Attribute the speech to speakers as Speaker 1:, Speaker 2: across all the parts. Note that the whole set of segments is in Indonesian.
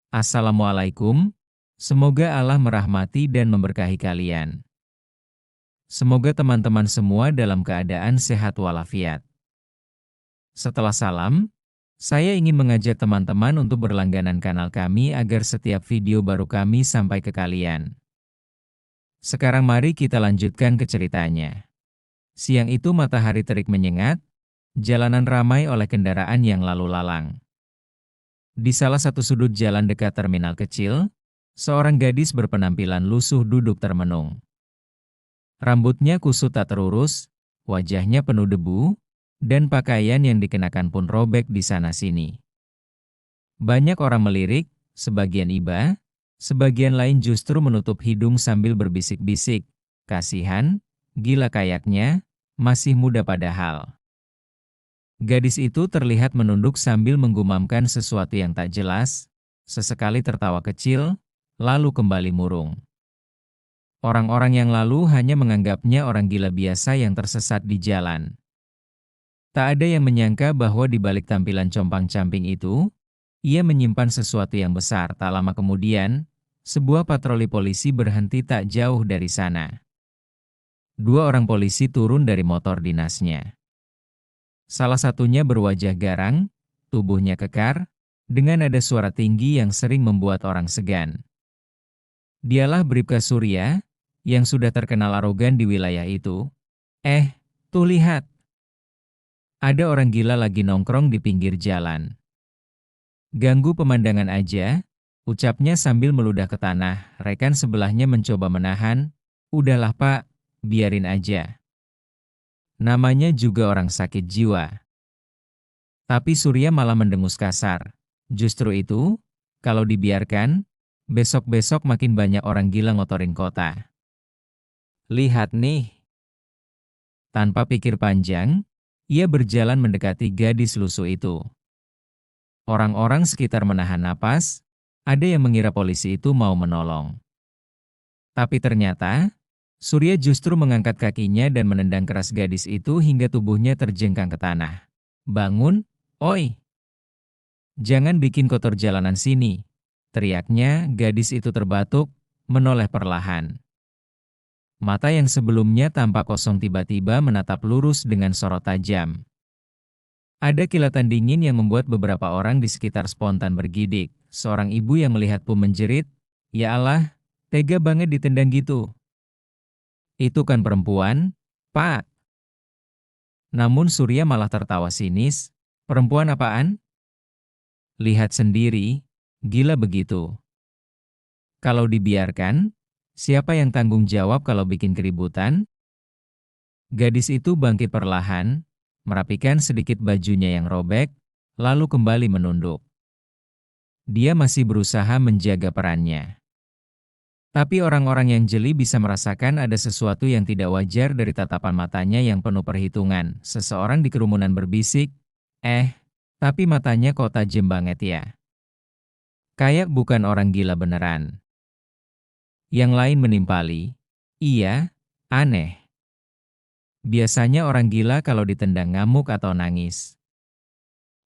Speaker 1: Assalamualaikum, semoga Allah merahmati dan memberkahi kalian. Semoga teman-teman semua dalam keadaan sehat walafiat. Setelah salam, saya ingin mengajak teman-teman untuk berlangganan kanal kami agar setiap video baru kami sampai ke kalian. Sekarang mari kita lanjutkan ke ceritanya. Siang itu matahari terik menyengat, jalanan ramai oleh kendaraan yang lalu lalang. Di salah satu sudut jalan dekat terminal kecil, seorang gadis berpenampilan lusuh duduk termenung. Rambutnya kusut tak terurus, wajahnya penuh debu, dan pakaian yang dikenakan pun robek di sana-sini. Banyak orang melirik, sebagian iba, sebagian lain justru menutup hidung sambil berbisik-bisik, "Kasihan, gila kayaknya, masih muda padahal." Gadis itu terlihat menunduk sambil menggumamkan sesuatu yang tak jelas, sesekali tertawa kecil, lalu kembali murung. Orang-orang yang lalu hanya menganggapnya orang gila biasa yang tersesat di jalan. Tak ada yang menyangka bahwa di balik tampilan compang-camping itu, ia menyimpan sesuatu yang besar. Tak lama kemudian, sebuah patroli polisi berhenti tak jauh dari sana. Dua orang polisi turun dari motor dinasnya. Salah satunya berwajah garang, tubuhnya kekar, dengan nada suara tinggi yang sering membuat orang segan. Dialah Bribka Surya, yang sudah terkenal arogan di wilayah itu. Tuh lihat. Ada orang gila lagi nongkrong di pinggir jalan. Ganggu pemandangan aja, ucapnya sambil meludah ke tanah. Rekan sebelahnya mencoba menahan. Udahlah Pak, biarin aja. Namanya juga orang sakit jiwa. Tapi Surya malah mendengus kasar. Justru itu, kalau dibiarkan, besok-besok makin banyak orang gila ngotorin kota. Lihat nih. Tanpa pikir panjang, ia berjalan mendekati gadis lusuh itu. Orang-orang sekitar menahan napas, ada yang mengira polisi itu mau menolong. Tapi ternyata, Surya justru mengangkat kakinya dan menendang keras gadis itu hingga tubuhnya terjengkang ke tanah. "Bangun, oi! Jangan bikin kotor jalanan sini," teriaknya. Gadis itu terbatuk, menoleh perlahan. Mata yang sebelumnya tampak kosong tiba-tiba menatap lurus dengan sorot tajam. Ada kilatan dingin yang membuat beberapa orang di sekitar spontan bergidik. Seorang ibu yang melihat pun menjerit, "Ya Allah, tega banget ditendang gitu." "Itu kan perempuan, Pak." Namun Surya malah tertawa sinis. "Perempuan apaan? Lihat sendiri, gila begitu. Kalau dibiarkan, siapa yang tanggung jawab kalau bikin keributan?" Gadis itu bangkit perlahan, merapikan sedikit bajunya yang robek, lalu kembali menunduk. Dia masih berusaha menjaga perannya. Tapi orang-orang yang jeli bisa merasakan ada sesuatu yang tidak wajar dari tatapan matanya yang penuh perhitungan. Seseorang di kerumunan berbisik, tapi matanya kok tajam banget ya. Kayak bukan orang gila beneran." Yang lain menimpali, "Iya, aneh. Biasanya orang gila kalau ditendang ngamuk atau nangis.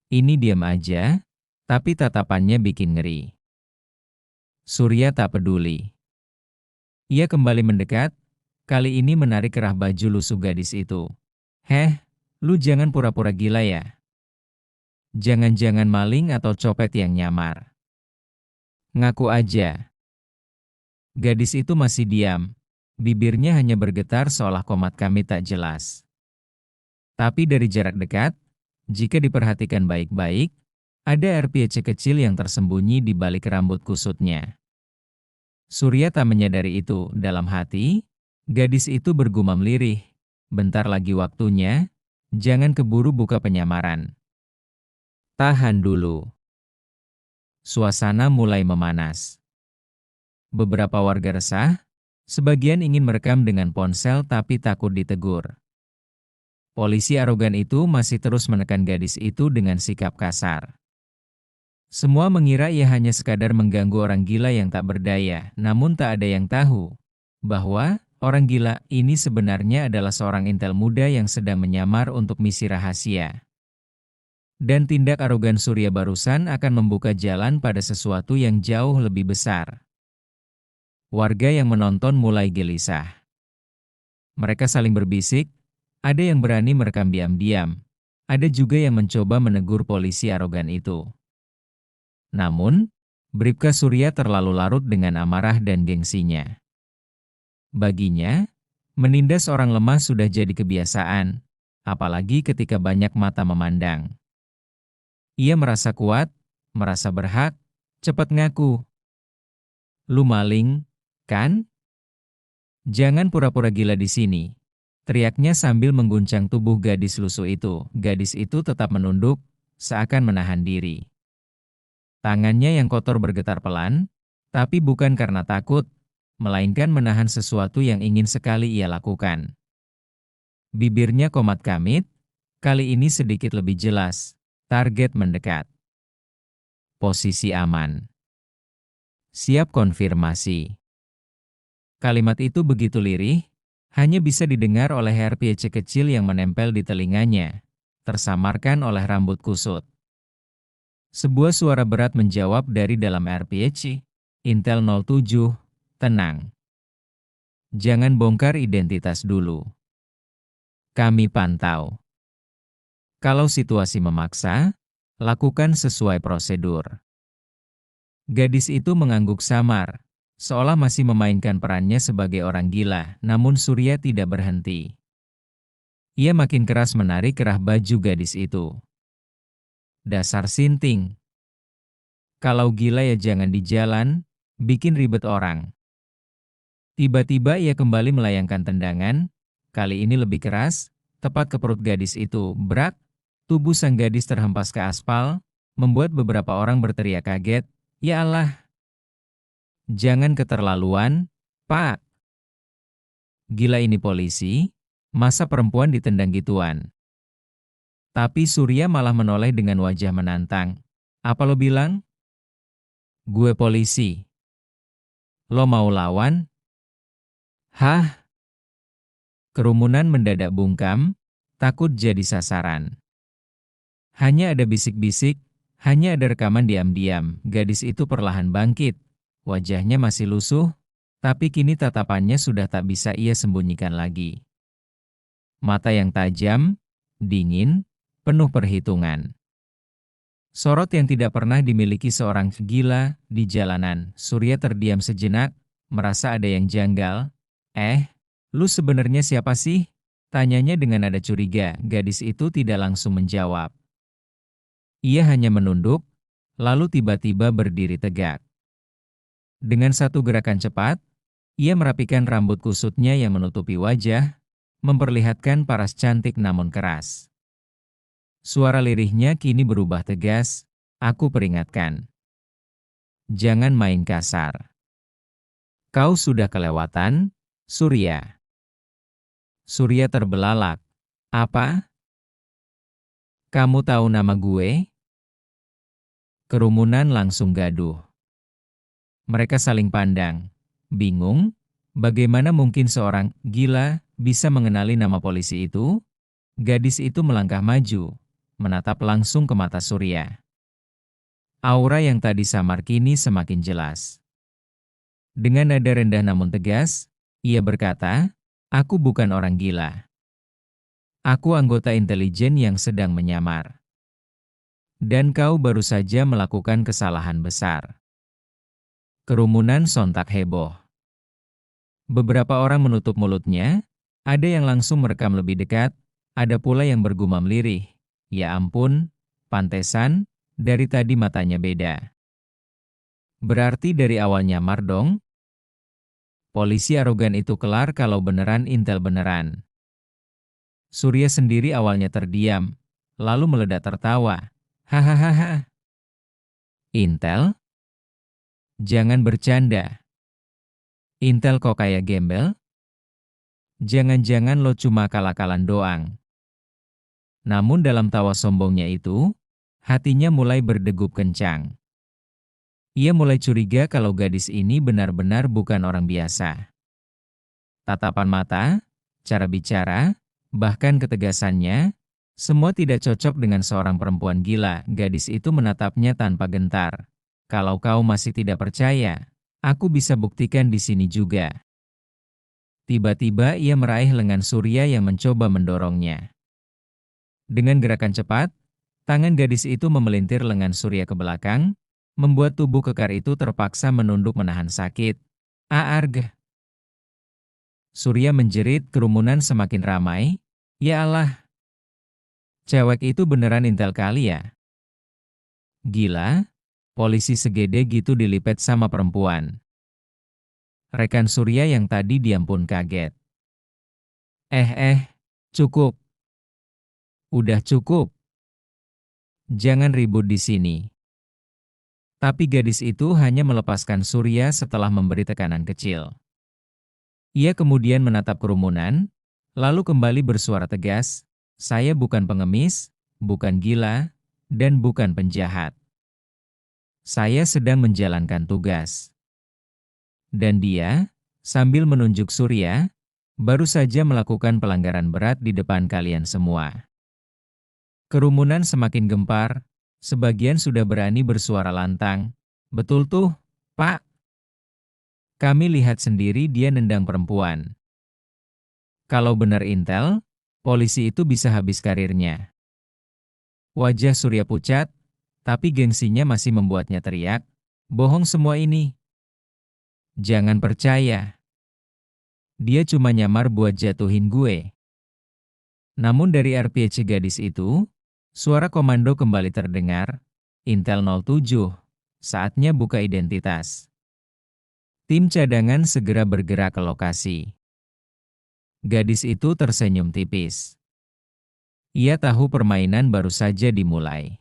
Speaker 1: Ini diam aja, tapi tatapannya bikin ngeri." Surya tak peduli. Ia kembali mendekat, kali ini menarik kerah baju lusuh gadis itu. Lu jangan pura-pura gila ya? Jangan-jangan maling atau copet yang nyamar? Ngaku aja." Gadis itu masih diam. Bibirnya hanya bergetar seolah komat kamit tak jelas. Tapi dari jarak dekat, jika diperhatikan baik-baik, ada air piece kecil yang tersembunyi di balik rambut kusutnya. Surya tak menyadari itu. Dalam hati, gadis itu bergumam lirih, "Bentar lagi waktunya, jangan keburu buka penyamaran. Tahan dulu." Suasana mulai memanas. Beberapa warga resah, sebagian ingin merekam dengan ponsel tapi takut ditegur. Polisi arogan itu masih terus menekan gadis itu dengan sikap kasar. Semua mengira ia hanya sekadar mengganggu orang gila yang tak berdaya, namun tak ada yang tahu bahwa orang gila ini sebenarnya adalah seorang intel muda yang sedang menyamar untuk misi rahasia. Dan tindak arogan Surya barusan akan membuka jalan pada sesuatu yang jauh lebih besar. Warga yang menonton mulai gelisah. Mereka saling berbisik, ada yang berani merekam diam-diam, ada juga yang mencoba menegur polisi arogan itu. Namun, Bribka Surya terlalu larut dengan amarah dan gengsinya. Baginya, menindas orang lemah sudah jadi kebiasaan, apalagi ketika banyak mata memandang. Ia merasa kuat, merasa berhak, cepat ngaku. Lu maling, kan? Jangan pura-pura gila di sini. Teriaknya sambil mengguncang tubuh gadis lusuh itu. Gadis itu tetap menunduk, seakan menahan diri. Tangannya yang kotor bergetar pelan, tapi bukan karena takut, melainkan menahan sesuatu yang ingin sekali ia lakukan. Bibirnya komat kamit, kali ini sedikit lebih jelas. Target mendekat. Posisi aman. Siap konfirmasi. Kalimat itu begitu lirih, hanya bisa didengar oleh RPC kecil yang menempel di telinganya, tersamarkan oleh rambut kusut. Sebuah suara berat menjawab dari dalam RPC. Intel 07, tenang. Jangan bongkar identitas dulu. Kami pantau. Kalau situasi memaksa, lakukan sesuai prosedur. Gadis itu mengangguk samar, seolah masih memainkan perannya sebagai orang gila, namun Surya tidak berhenti. Ia makin keras menarik kerah baju gadis itu. Dasar sinting. Kalau gila ya jangan di jalan, bikin ribet orang. Tiba-tiba ia kembali melayangkan tendangan, kali ini lebih keras, tepat ke perut gadis itu. Brak, tubuh sang gadis terhempas ke aspal, membuat beberapa orang berteriak kaget, "Ya Allah! Jangan keterlaluan, Pak! Gila ini polisi, masa perempuan ditendang gituan?" Tapi Surya malah menoleh dengan wajah menantang. "Apa lo bilang? Gue polisi. Lo mau lawan?" Hah? Kerumunan mendadak bungkam, takut jadi sasaran. Hanya ada bisik-bisik, hanya ada rekaman diam-diam. Gadis itu perlahan bangkit. Wajahnya masih lusuh, tapi kini tatapannya sudah tak bisa ia sembunyikan lagi. Mata yang tajam, dingin, penuh perhitungan. Sorot yang tidak pernah dimiliki seorang gila di jalanan. Surya terdiam sejenak, merasa ada yang janggal. Lu sebenarnya siapa sih? Tanyanya dengan nada curiga. Gadis itu tidak langsung menjawab. Ia hanya menunduk, lalu tiba-tiba berdiri tegak. Dengan satu gerakan cepat, ia merapikan rambut kusutnya yang menutupi wajah, memperlihatkan paras cantik namun keras. Suara lirihnya kini berubah tegas, "Aku peringatkan. Jangan main kasar. Kau sudah kelewatan, Surya." Surya terbelalak. "Apa? Kamu tahu nama gue?" Kerumunan langsung gaduh. Mereka saling pandang, bingung, bagaimana mungkin seorang gila bisa mengenali nama polisi itu? Gadis itu melangkah maju, menatap langsung ke mata Surya. Aura yang tadi samar kini semakin jelas. Dengan nada rendah namun tegas, ia berkata, "Aku bukan orang gila. Aku anggota intelijen yang sedang menyamar. Dan kau baru saja melakukan kesalahan besar." Kerumunan sontak heboh. Beberapa orang menutup mulutnya, ada yang langsung merekam lebih dekat, ada pula yang bergumam lirih. Ya ampun, pantesan, dari tadi matanya beda. Berarti dari awal nyamar dong? Polisi arogan itu kelar kalau beneran intel beneran. Surya sendiri awalnya terdiam, lalu meledak tertawa. Hahaha. Intel? Jangan bercanda. Intel kok kayak gembel? Jangan-jangan lo cuma akal-akalan doang. Namun dalam tawa sombongnya itu, hatinya mulai berdegup kencang. Ia mulai curiga kalau gadis ini benar-benar bukan orang biasa. Tatapan mata, cara bicara, bahkan ketegasannya, Semua tidak cocok dengan seorang perempuan gila. Gadis itu menatapnya tanpa gentar. Kalau kau masih tidak percaya, aku bisa buktikan di sini juga. Tiba-tiba ia meraih lengan Surya yang mencoba mendorongnya. Dengan gerakan cepat, tangan gadis itu memelintir lengan Surya ke belakang, membuat tubuh kekar itu terpaksa menunduk menahan sakit. Aargh! Surya menjerit, kerumunan semakin ramai. Ya Allah! Cewek itu beneran intel kali ya? Gila, polisi segede gitu dilipet sama perempuan. Rekan Surya yang tadi diam pun kaget. Cukup. Udah cukup. Jangan ribut di sini. Tapi gadis itu hanya melepaskan Surya setelah memberi tekanan kecil. Ia kemudian menatap kerumunan, lalu kembali bersuara tegas, saya bukan pengemis, bukan gila, dan bukan penjahat. Saya sedang menjalankan tugas. Dan dia, sambil menunjuk Surya, baru saja melakukan pelanggaran berat di depan kalian semua. Kerumunan semakin gempar, sebagian sudah berani bersuara lantang. Betul tuh, Pak. Kami lihat sendiri dia nendang perempuan. Kalau benar intel, polisi itu bisa habis karirnya. Wajah Surya pucat, tapi gengsinya masih membuatnya teriak. Bohong semua ini. Jangan percaya. Dia cuma nyamar buat jatuhin gue. Namun dari RPG gadis itu, suara komando kembali terdengar. Intel 07, saatnya buka identitas. Tim cadangan segera bergerak ke lokasi. Gadis itu tersenyum tipis. Ia tahu permainan baru saja dimulai.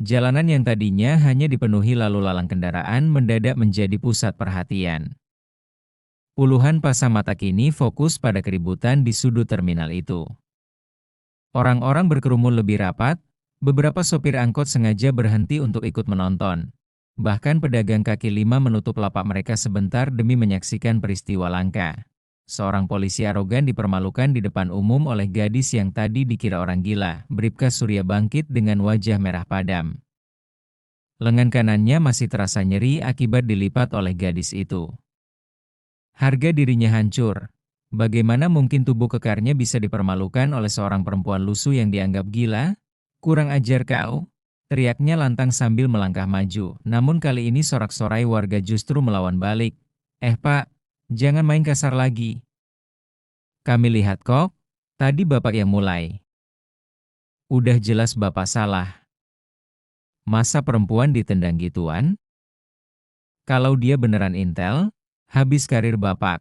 Speaker 1: Jalanan yang tadinya hanya dipenuhi lalu lalang kendaraan mendadak menjadi pusat perhatian. Puluhan pasang mata kini fokus pada keributan di sudut terminal itu. Orang-orang berkerumun lebih rapat, beberapa sopir angkot sengaja berhenti untuk ikut menonton. Bahkan pedagang kaki lima menutup lapak mereka sebentar demi menyaksikan peristiwa langka. Seorang polisi arogan dipermalukan di depan umum oleh gadis yang tadi dikira orang gila. Bribka Surya bangkit dengan wajah merah padam. Lengan kanannya masih terasa nyeri akibat dilipat oleh gadis itu. Harga dirinya hancur. Bagaimana mungkin tubuh kekarnya bisa dipermalukan oleh seorang perempuan lusuh yang dianggap gila? Kurang ajar kau, teriaknya lantang sambil melangkah maju. Namun kali ini sorak-sorai warga justru melawan balik. Pak, jangan main kasar lagi. Kami lihat kok, tadi Bapak yang mulai. Udah jelas Bapak salah. Masa perempuan ditendang gituan? Kalau dia beneran intel, habis karir Bapak.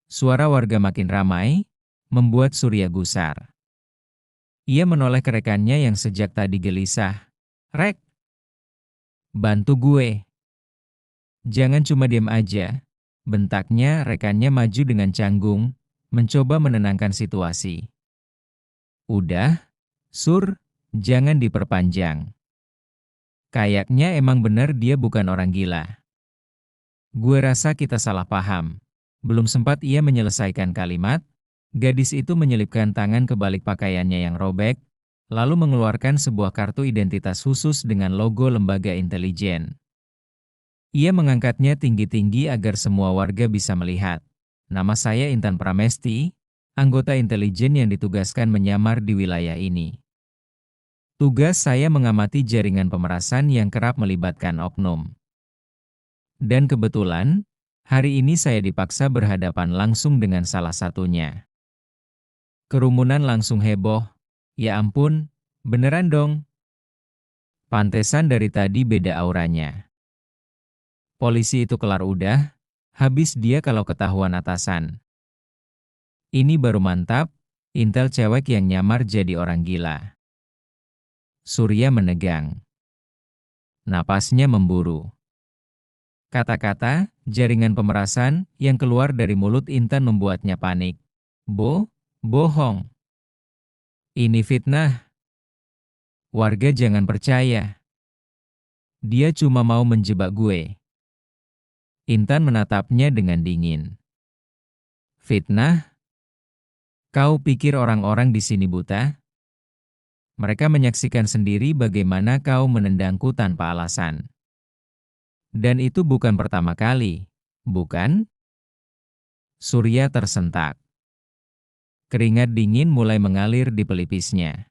Speaker 1: Suara warga makin ramai, membuat Surya gusar. Ia menoleh ke rekannya yang sejak tadi gelisah. Rek, bantu gue. Jangan cuma diam aja. Bentaknya rekannya maju dengan canggung, mencoba menenangkan situasi. Udah, Sur, jangan diperpanjang. Kayaknya emang benar dia bukan orang gila. Gue rasa kita salah paham. Belum sempat ia menyelesaikan kalimat, gadis itu menyelipkan tangan ke balik pakaiannya yang robek, lalu mengeluarkan sebuah kartu identitas khusus dengan logo lembaga intelijen. Ia mengangkatnya tinggi-tinggi agar semua warga bisa melihat. Nama saya Intan Pramesti, anggota intelijen yang ditugaskan menyamar di wilayah ini. Tugas saya mengamati jaringan pemerasan yang kerap melibatkan oknum. Dan kebetulan, hari ini saya dipaksa berhadapan langsung dengan salah satunya. Kerumunan langsung heboh. Ya ampun, beneran dong. Pantesan dari tadi beda auranya. Polisi itu kelar udah, habis dia kalau ketahuan atasan. Ini baru mantap, intel cewek yang nyamar jadi orang gila. Surya menegang. Napasnya memburu. Kata-kata, jaringan pemerasan, yang keluar dari mulut Intan membuatnya panik. Bohong. Ini fitnah. Warga jangan percaya. Dia cuma mau menjebak gue. Intan menatapnya dengan dingin. Fitnah? Kau pikir orang-orang di sini buta? Mereka menyaksikan sendiri bagaimana kau menendangku tanpa alasan. Dan itu bukan pertama kali, bukan? Surya tersentak. Keringat dingin mulai mengalir di pelipisnya.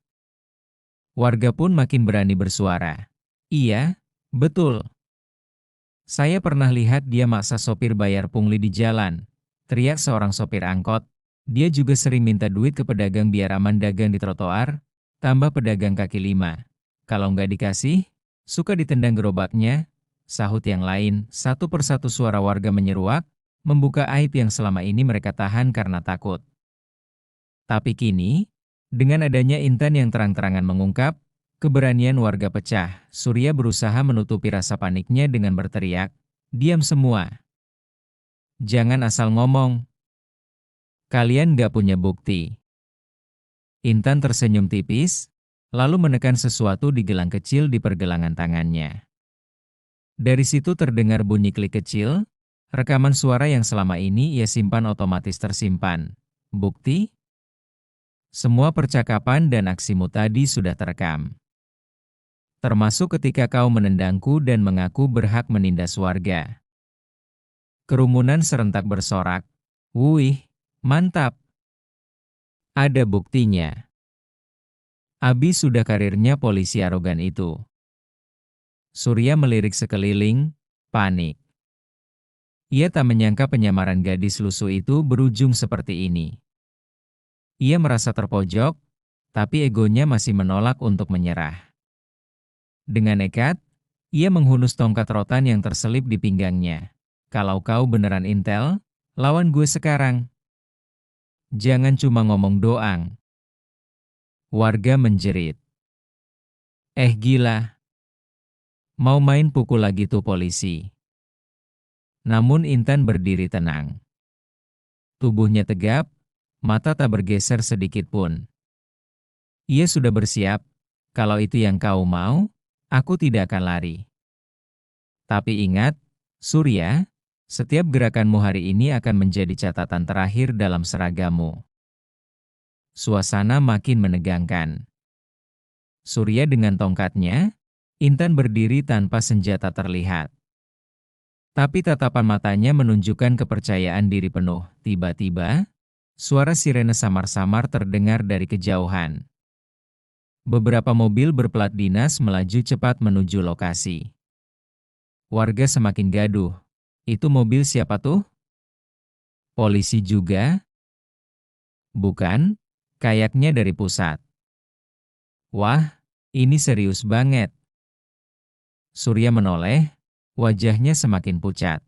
Speaker 1: Warga pun makin berani bersuara. Iya, betul. Saya pernah lihat dia maksa sopir bayar pungli di jalan. Teriak seorang sopir angkot. Dia juga sering minta duit ke pedagang biar aman dagang di trotoar. Tambah pedagang kaki lima. Kalau nggak dikasih, suka ditendang gerobaknya. Sahut yang lain, satu persatu suara warga menyeruak, membuka aib yang selama ini mereka tahan karena takut. Tapi kini, dengan adanya Intan yang terang-terangan mengungkap, keberanian warga pecah. Surya berusaha menutupi rasa paniknya dengan berteriak, "Diam semua. Jangan asal ngomong. Kalian gak punya bukti." Intan tersenyum tipis, lalu menekan sesuatu di gelang kecil di pergelangan tangannya. Dari situ terdengar bunyi klik kecil, rekaman suara yang selama ini ia simpan otomatis tersimpan. Bukti? Semua percakapan dan aksimu tadi sudah terekam. Termasuk ketika kau menendangku dan mengaku berhak menindas warga. Kerumunan serentak bersorak. Wih, mantap. Ada buktinya. Abi sudah karirnya polisi arogan itu. Surya melirik sekeliling, panik. Ia tak menyangka penyamaran gadis lusuh itu berujung seperti ini. Ia merasa terpojok, tapi egonya masih menolak untuk menyerah. Dengan nekat, ia menghunus tongkat rotan yang terselip di pinggangnya. Kalau kau beneran intel, lawan gue sekarang. Jangan cuma ngomong doang. Warga menjerit. Gila. Mau main pukul lagi tuh polisi. Namun Intan berdiri tenang. Tubuhnya tegap, mata tak bergeser sedikit pun. Ia sudah bersiap, kalau itu yang kau mau, aku tidak akan lari. Tapi ingat, Surya, setiap gerakanmu hari ini akan menjadi catatan terakhir dalam seragammu. Suasana makin menegangkan. Surya dengan tongkatnya, Intan berdiri tanpa senjata terlihat. Tapi tatapan matanya menunjukkan kepercayaan diri penuh. Tiba-tiba, suara sirene samar-samar terdengar dari kejauhan. Beberapa mobil berplat dinas melaju cepat menuju lokasi. Warga semakin gaduh. Itu mobil siapa tuh? Polisi juga? Bukan, kayaknya dari pusat. Wah, ini serius banget. Surya menoleh, wajahnya semakin pucat.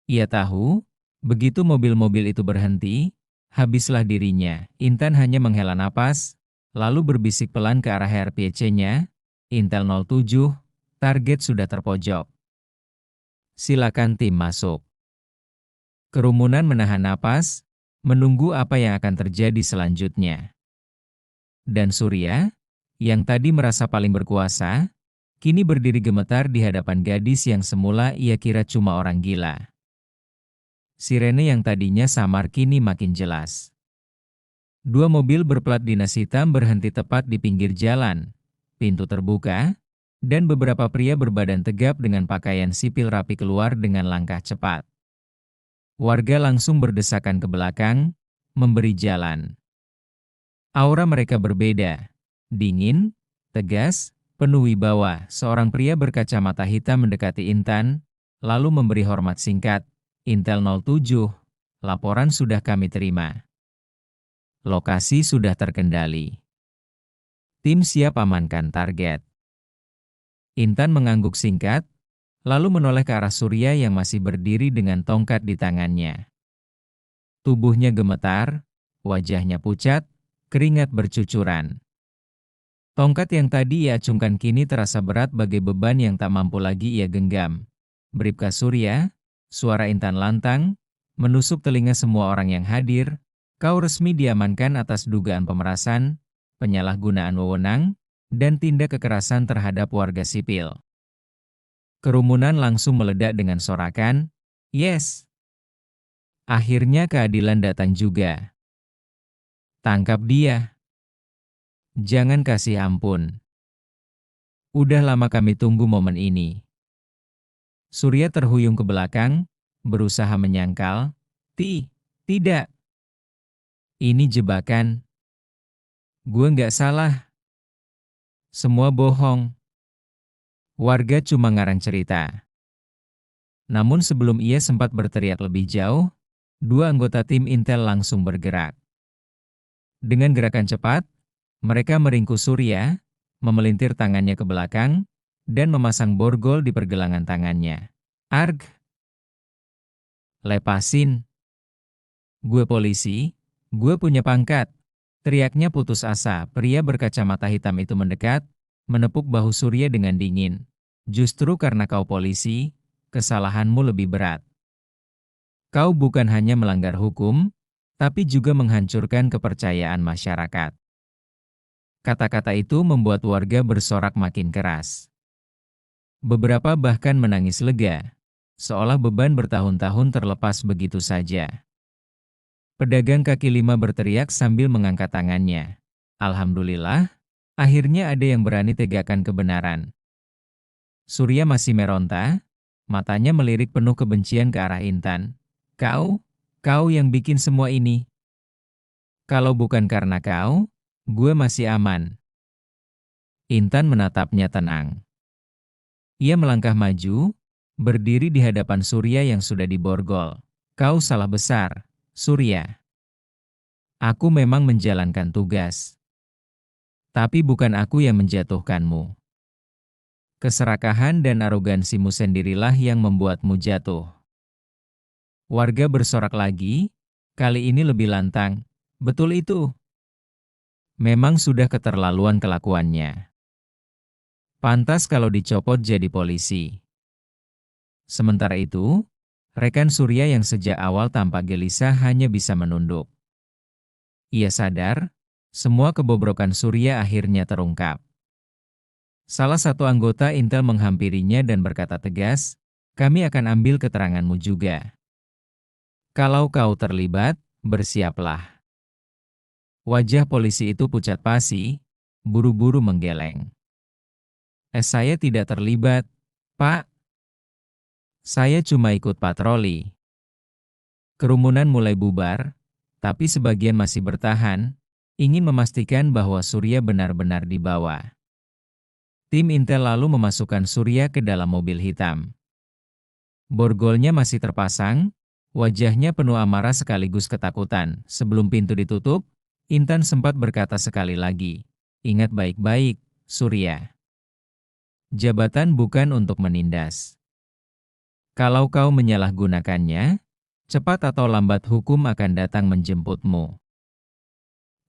Speaker 1: Ia tahu, begitu mobil-mobil itu berhenti, habislah dirinya. Intan hanya menghela napas, lalu berbisik pelan ke arah RPC-nya, Intel 07, target sudah terpojok. Silakan tim masuk. Kerumunan menahan napas, menunggu apa yang akan terjadi selanjutnya. Dan Surya, yang tadi merasa paling berkuasa, kini berdiri gemetar di hadapan gadis yang semula ia kira cuma orang gila. Sirene yang tadinya samar kini makin jelas. Dua mobil berplat dinas hitam berhenti tepat di pinggir jalan. Pintu terbuka, dan beberapa pria berbadan tegap dengan pakaian sipil rapi keluar dengan langkah cepat. Warga langsung berdesakan ke belakang, memberi jalan. Aura mereka berbeda. Dingin, tegas, penuh wibawa. Seorang pria berkacamata hitam mendekati Intan, lalu memberi hormat singkat. Intel 07, laporan sudah kami terima. Lokasi sudah terkendali. Tim siap amankan target. Intan mengangguk singkat, lalu menoleh ke arah Surya yang masih berdiri dengan tongkat di tangannya. Tubuhnya gemetar, wajahnya pucat, keringat bercucuran. Tongkat yang tadi ia acungkan kini terasa berat bagai beban yang tak mampu lagi ia genggam. Bribka Surya, suara Intan lantang, menusuk telinga semua orang yang hadir. Kau resmi diamankan atas dugaan pemerasan, penyalahgunaan wewenang, dan tindak kekerasan terhadap warga sipil. Kerumunan langsung meledak dengan sorakan, "Yes!" Akhirnya keadilan datang juga. Tangkap dia. Jangan kasih ampun. Udah lama kami tunggu momen ini. Surya terhuyung ke belakang, berusaha menyangkal. Tidak. Ini jebakan. Gue nggak salah. Semua bohong. Warga cuma ngarang cerita. Namun sebelum ia sempat berteriak lebih jauh, dua anggota tim Intel langsung bergerak. Dengan gerakan cepat, mereka meringkus Surya, memelintir tangannya ke belakang, dan memasang borgol di pergelangan tangannya. Arg! Lepasin! Gue polisi, gue punya pangkat. Teriaknya putus asa, pria berkacamata hitam itu mendekat, menepuk bahu Surya dengan dingin. Justru karena kau polisi, kesalahanmu lebih berat. Kau bukan hanya melanggar hukum, tapi juga menghancurkan kepercayaan masyarakat. Kata-kata itu membuat warga bersorak makin keras. Beberapa bahkan menangis lega, seolah beban bertahun-tahun terlepas begitu saja. Pedagang kaki lima berteriak sambil mengangkat tangannya. Alhamdulillah, akhirnya ada yang berani tegakkan kebenaran. Surya masih meronta, matanya melirik penuh kebencian ke arah Intan. Kau yang bikin semua ini. Kalau bukan karena kau, gue masih aman. Intan menatapnya tenang. Ia melangkah maju, berdiri di hadapan Surya yang sudah diborgol. Kau salah besar, Surya. Aku memang menjalankan tugas. Tapi bukan aku yang menjatuhkanmu. Keserakahan dan arogansimu sendirilah yang membuatmu jatuh. Warga bersorak lagi, kali ini lebih lantang. Betul itu. Memang sudah keterlaluan kelakuannya. Pantas kalau dicopot jadi polisi. Sementara itu, rekan Surya yang sejak awal tampak gelisah hanya bisa menunduk. Ia sadar, semua kebobrokan Surya akhirnya terungkap. Salah satu anggota Intel menghampirinya dan berkata tegas, kami akan ambil keteranganmu juga. Kalau kau terlibat, bersiaplah. Wajah polisi itu pucat pasi, buru-buru menggeleng. Saya tidak terlibat, Pak. Saya cuma ikut patroli. Kerumunan mulai bubar, tapi sebagian masih bertahan, ingin memastikan bahwa Surya benar-benar dibawa. Tim Intel lalu memasukkan Surya ke dalam mobil hitam. Borgolnya masih terpasang, wajahnya penuh amarah sekaligus ketakutan. Sebelum pintu ditutup, Intan sempat berkata sekali lagi, ingat baik-baik, Surya. Jabatan bukan untuk menindas. Kalau kau menyalahgunakannya, cepat atau lambat hukum akan datang menjemputmu.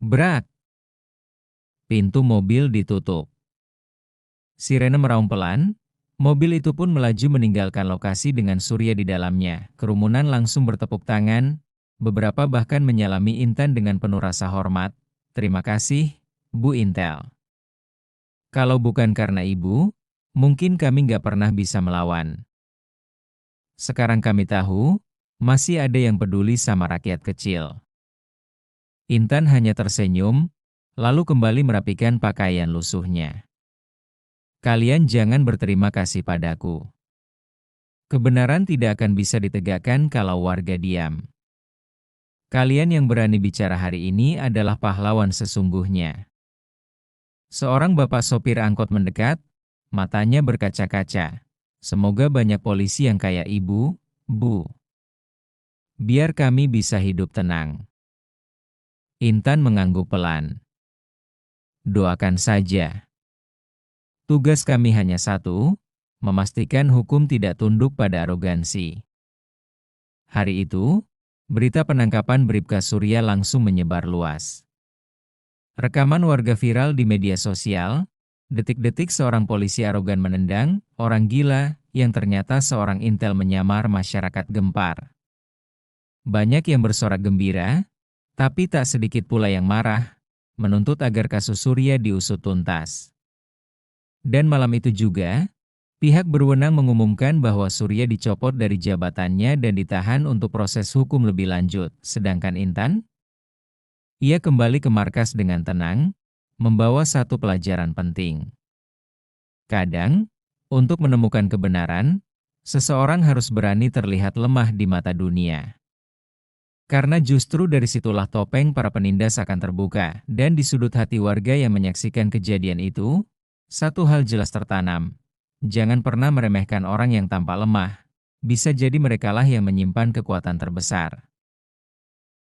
Speaker 1: Brak! Pintu mobil ditutup. Sirene meraung pelan, mobil itu pun melaju meninggalkan lokasi dengan Surya di dalamnya. Kerumunan langsung bertepuk tangan, beberapa bahkan menyalami Intan dengan penuh rasa hormat. Terima kasih, Bu Intel. Kalau bukan karena Ibu, mungkin kami nggak pernah bisa melawan. Sekarang kami tahu, masih ada yang peduli sama rakyat kecil. Intan hanya tersenyum, lalu kembali merapikan pakaian lusuhnya. Kalian jangan berterima kasih padaku. Kebenaran tidak akan bisa ditegakkan kalau warga diam. Kalian yang berani bicara hari ini adalah pahlawan sesungguhnya. Seorang bapak sopir angkot mendekat, matanya berkaca-kaca. Semoga banyak polisi yang kayak Ibu, Bu. Biar kami bisa hidup tenang. Intan mengangguk pelan. Doakan saja. Tugas kami hanya satu, memastikan hukum tidak tunduk pada arogansi. Hari itu, berita penangkapan Bribka Surya langsung menyebar luas. Rekaman warga viral di media sosial, detik-detik seorang polisi arogan menendang orang gila yang ternyata seorang Intel menyamar, masyarakat gempar. Banyak yang bersorak gembira, tapi tak sedikit pula yang marah, menuntut agar kasus Surya diusut tuntas. Dan malam itu juga, pihak berwenang mengumumkan bahwa Surya dicopot dari jabatannya dan ditahan untuk proses hukum lebih lanjut. Sedangkan Intan? Ia kembali ke markas dengan tenang, membawa satu pelajaran penting. Kadang, untuk menemukan kebenaran, seseorang harus berani terlihat lemah di mata dunia. Karena justru dari situlah topeng para penindas akan terbuka, dan di sudut hati warga yang menyaksikan kejadian itu, satu hal jelas tertanam. Jangan pernah meremehkan orang yang tampak lemah. Bisa jadi merekalah yang menyimpan kekuatan terbesar.